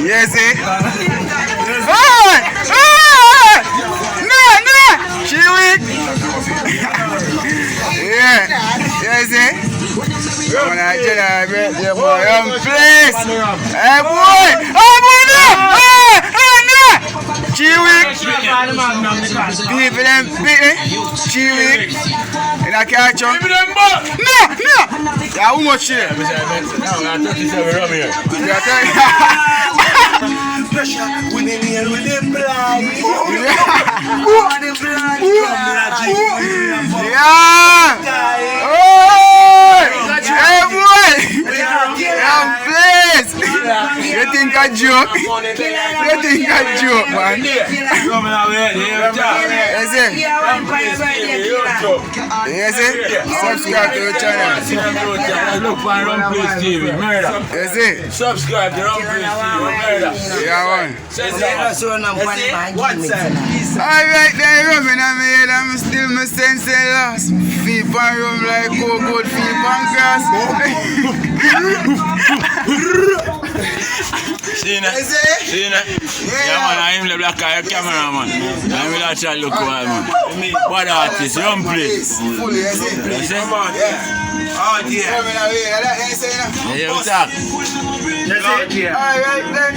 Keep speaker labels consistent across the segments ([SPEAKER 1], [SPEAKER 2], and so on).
[SPEAKER 1] Yes, eh? No! She weak. Yeah. Yes, eh? Come on, I tell you, boy, place. Hey, boy! No! She weak. People them beating. She weak. And I catch up. No! Yeah, how much here? No, I'm 37 rum here.
[SPEAKER 2] Pressure with the nail with the blind.
[SPEAKER 1] Yeah! Hey boy! I'm blessed! You think I joke? You think I joke, man? Yes, it? Yes, it? Subscribe to the channel.
[SPEAKER 3] Look for Rumplace TV, murder.
[SPEAKER 1] Yes, it?
[SPEAKER 3] Subscribe to Rumplace TV, murder.
[SPEAKER 1] Yeah, man.
[SPEAKER 2] What's that?
[SPEAKER 1] Alright then, rubbing on my head, I'm still my sense and lost. Feet on rum like good feet on grass.
[SPEAKER 3] See na? Yeah man, I'm the black guy cameraman. I'm the actual look man. What artist? Rumplace.
[SPEAKER 1] Fully, yes, it?
[SPEAKER 3] Come on. Oh dear.
[SPEAKER 1] Rubbing on my head, that ain't saying that.
[SPEAKER 3] Yeah, what's up?
[SPEAKER 1] Alright then.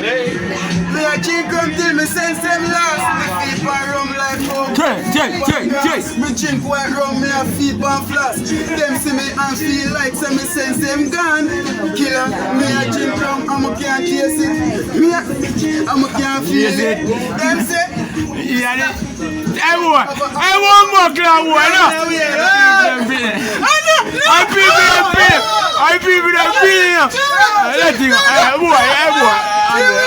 [SPEAKER 1] Me a drink rum till me sense them lost. Me feet on rum like Me drink white rum, me a feet on floss. Them see me and feel like say me sense them gone. Killer, me a drink rum and me can't taste it. Me a, and me can't feel it. Them say,
[SPEAKER 3] Yeah, I want more clown boy, no? I people that feel let him, boy.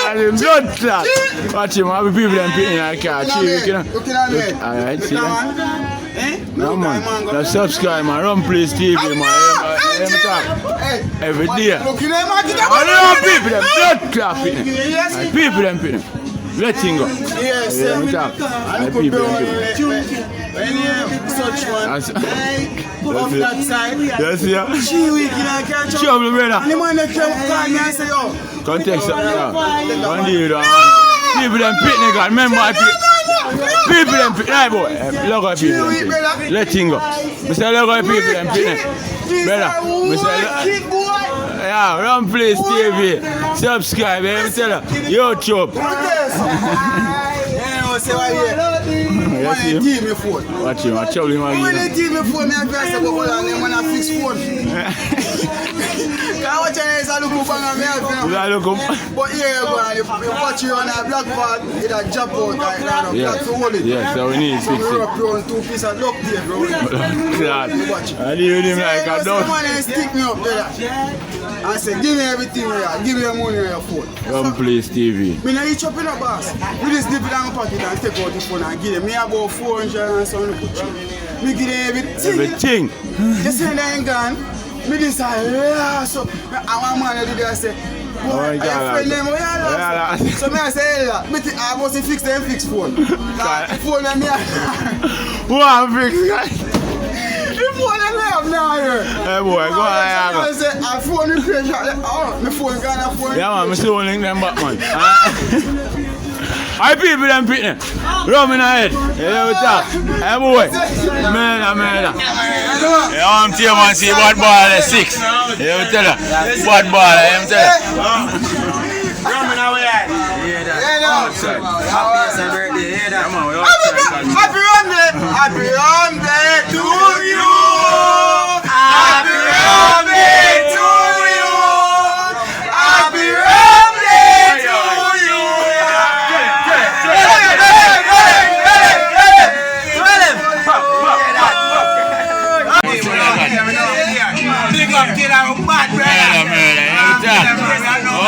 [SPEAKER 3] And him blood clot. Watch him, have people that feel I can't see. Alright, see that? No man, now subscribe man, Rumplace TV man. Every day. I know people that blood clot fit. People that fit. Let him go.
[SPEAKER 1] yes,
[SPEAKER 3] Yeah, me talk. I people that fit.
[SPEAKER 1] such one. Off that side.
[SPEAKER 3] Yes, yeah.
[SPEAKER 1] She weak, you know, can't jump.
[SPEAKER 3] Show me, brother.
[SPEAKER 1] And the man that call me and say, yo.
[SPEAKER 3] Context up now. One day, people them pit nigga. Remember I pit. People them pit. Right, boy. Look at people. Let him go. Mr. Look at people them pit. Brother. Mr. Yeah, Rumplace TV. Subscribe. Let me tell you. YouTube.
[SPEAKER 1] Say what here?
[SPEAKER 3] Yes,
[SPEAKER 1] One team me phone.
[SPEAKER 3] Watch him. Watch out him
[SPEAKER 1] When
[SPEAKER 3] again.
[SPEAKER 1] they team me phone, me a guy say, but hold on, them when I fix phone. Cause what you is a look up on me,
[SPEAKER 3] Look up.
[SPEAKER 1] but here you go, and you watch you on a black part, it a jump out, and black to hold it.
[SPEAKER 3] Yes, so we need to fix
[SPEAKER 1] So we
[SPEAKER 3] it.
[SPEAKER 1] wrap you on 2 pieces of duct tape, bro.
[SPEAKER 3] God.
[SPEAKER 1] Watch.
[SPEAKER 3] I leave him like a dog.
[SPEAKER 1] Someone stick me up there. I say, give me everything where you are. Give me your money on your phone.
[SPEAKER 3] Rumplace TV.
[SPEAKER 1] Me not eat up in a boss. We just dip it down my pocket and take out the phone and give them. Me about 400 and something put you. Me give them everything. You see they ain't gone. Me just say, yeah, so I want man to do that. I say, boy,
[SPEAKER 3] my
[SPEAKER 1] I
[SPEAKER 3] God.
[SPEAKER 1] friend them, oh yeah, so me I say, yeah, me think I must fix them fix phone. The phone and me.
[SPEAKER 3] What fix guy?
[SPEAKER 1] The phone and me have now here.
[SPEAKER 3] Hey boy, go
[SPEAKER 1] I
[SPEAKER 3] ahead.
[SPEAKER 1] say, I phone repair shop. Oh, my phone gone, I phone.
[SPEAKER 3] Yeah man, I still link them back man. I people them pitting. Rum in the head. Yeah, we talk. Hey boy. Murder. Yeah, I'm team man see bad ball at 6. Yeah, we tell her. Bad ball, I'm tell her.
[SPEAKER 2] Rum in our head.
[SPEAKER 3] Outside.
[SPEAKER 2] Happy birthday, hear that?
[SPEAKER 3] Come on, we outside.
[SPEAKER 1] Happy birthday to you.
[SPEAKER 2] Happy birthday to you.
[SPEAKER 1] Happy birthday to you.
[SPEAKER 2] Big up to that bad brother.
[SPEAKER 3] Murder. Yeah, we talk.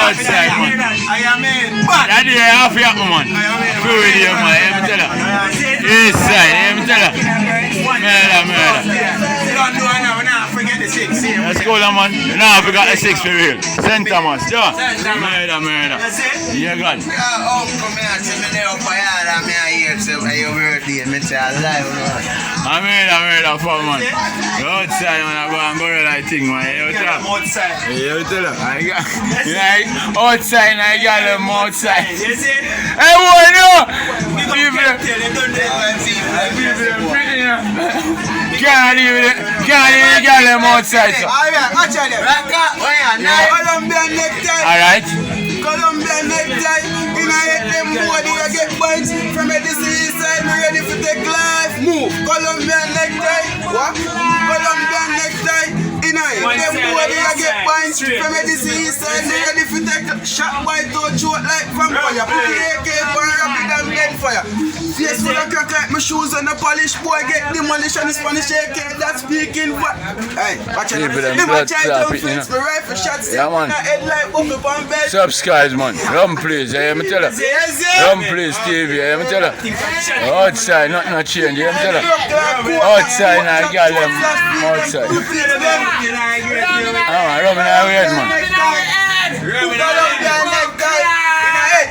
[SPEAKER 3] Outside man.
[SPEAKER 2] I am in. Bad.
[SPEAKER 3] That day half your man. Free with you man, let me tell her. Inside, let me tell her. Murder.
[SPEAKER 2] Don't do it now, we not forget the 6.
[SPEAKER 3] Let's go now man. Now we got the 6 for real. Center man, sure. Murder.
[SPEAKER 2] That's it?
[SPEAKER 3] Yeah, God.
[SPEAKER 2] Oh, come here, see me there up for yard and me a hear say your birthday, me say alive.
[SPEAKER 3] I made a fun, man. You're outside, man. I go and go like thing, man. You tell them.
[SPEAKER 2] Outside.
[SPEAKER 3] You tell them. Outside, I got them outside.
[SPEAKER 2] You see?
[SPEAKER 3] Hey, boy, no!
[SPEAKER 2] People
[SPEAKER 3] Can't even get them outside, sir.
[SPEAKER 1] Alright, watch out there. Colombian necktie.
[SPEAKER 3] Alright.
[SPEAKER 1] Colombian necktie. In a head them boy, they get points. From the east side, we ready for take life. Move. Colombian necktie. What? Colombian necktie. In a head them boy, they get points. From the east side, we ready for take shot by touch short like vampire. Put the AK for rapid and dead fire. Face full of crack like my shoes and a polish. Boy get demolished and the Spanish AK that's speaking. Hey, watch out.
[SPEAKER 3] Yeah, man. Subscribe, man. Rum please, I am tell you. Rum please TV, I am tell you. Outside, nothing not change, I am tell you. Outside, I got them outside. Ah, rum in our head, man.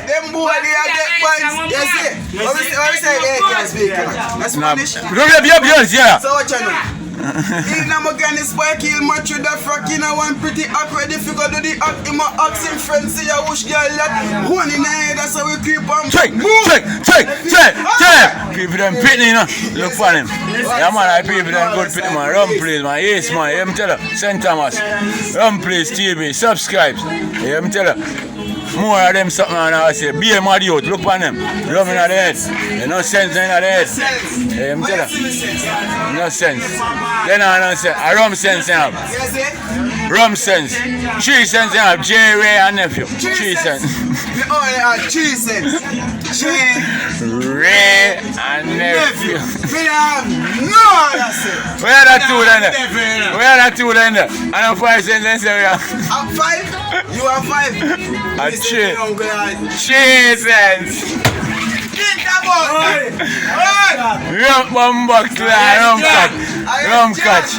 [SPEAKER 1] Them boy, they get points. You see? What we say, AK speaking. That's Spanish.
[SPEAKER 3] Yeah.
[SPEAKER 1] So what you know? In a gun is boy kill match with the frack in a one pretty act ready if you go do the act in my accent friends see a wish girl that one in the head that's how we creep on
[SPEAKER 3] Check. People them pitting, you know. Look for them. Yeah, man, I people them good pitting, man. Rum please, man. Yes, man. I'm tell you. St. Thomas. Rum please TV. Subscribe. Yeah, I'm tell you. More of them something and I say, be a mad youth, look on them. Rum in the head. You no sense in the head. Yeah, I'm tell you. No sense. Then I don't say, a rum sense you have. Rum sense. 3 cents you have, J. Ray and nephew. 3 cents.
[SPEAKER 1] We only have 3 cents. J.
[SPEAKER 3] Ray and nephew.
[SPEAKER 1] We have no other cent.
[SPEAKER 3] Where are the two then? Where are the two then? I don't 5 cents then say we have.
[SPEAKER 1] 5? You have 5.
[SPEAKER 3] A 3 cents. Rum box, rum catch. Rum catch.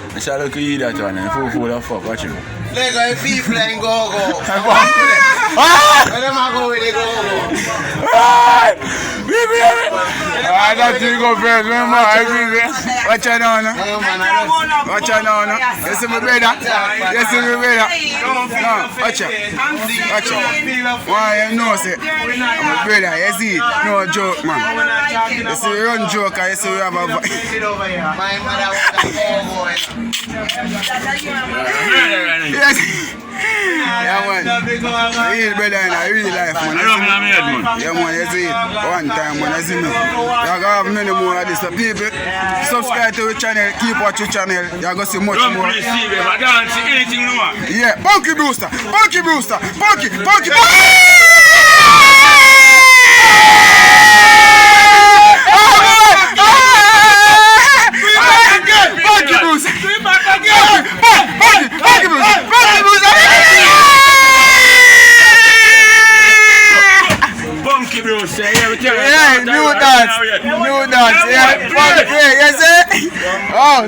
[SPEAKER 3] I shall look at you that one and fool the fuck, watch you.
[SPEAKER 2] Lego people ain't go. Where them a go with the go?
[SPEAKER 3] That's you go first, remember? Watch out now, no? Watch out now, no? You see my brother? You see my brother? No, watch out. Watch out. Why you know, say, my brother, you see it? No joke, man. You see, we run joke, you see, we have a...
[SPEAKER 2] My mother was a
[SPEAKER 3] Yes. Yeah, man. Real brother in a real life, man. Yeah, man, you see it. One time, man, you see me. You're going to have many more of this. So people, subscribe to the channel, keep watching the channel. You're going to see much more. Yeah, Punky Brewster. Punky Brewster. Punky. Yeah, new dance, yeah, you see? Oh.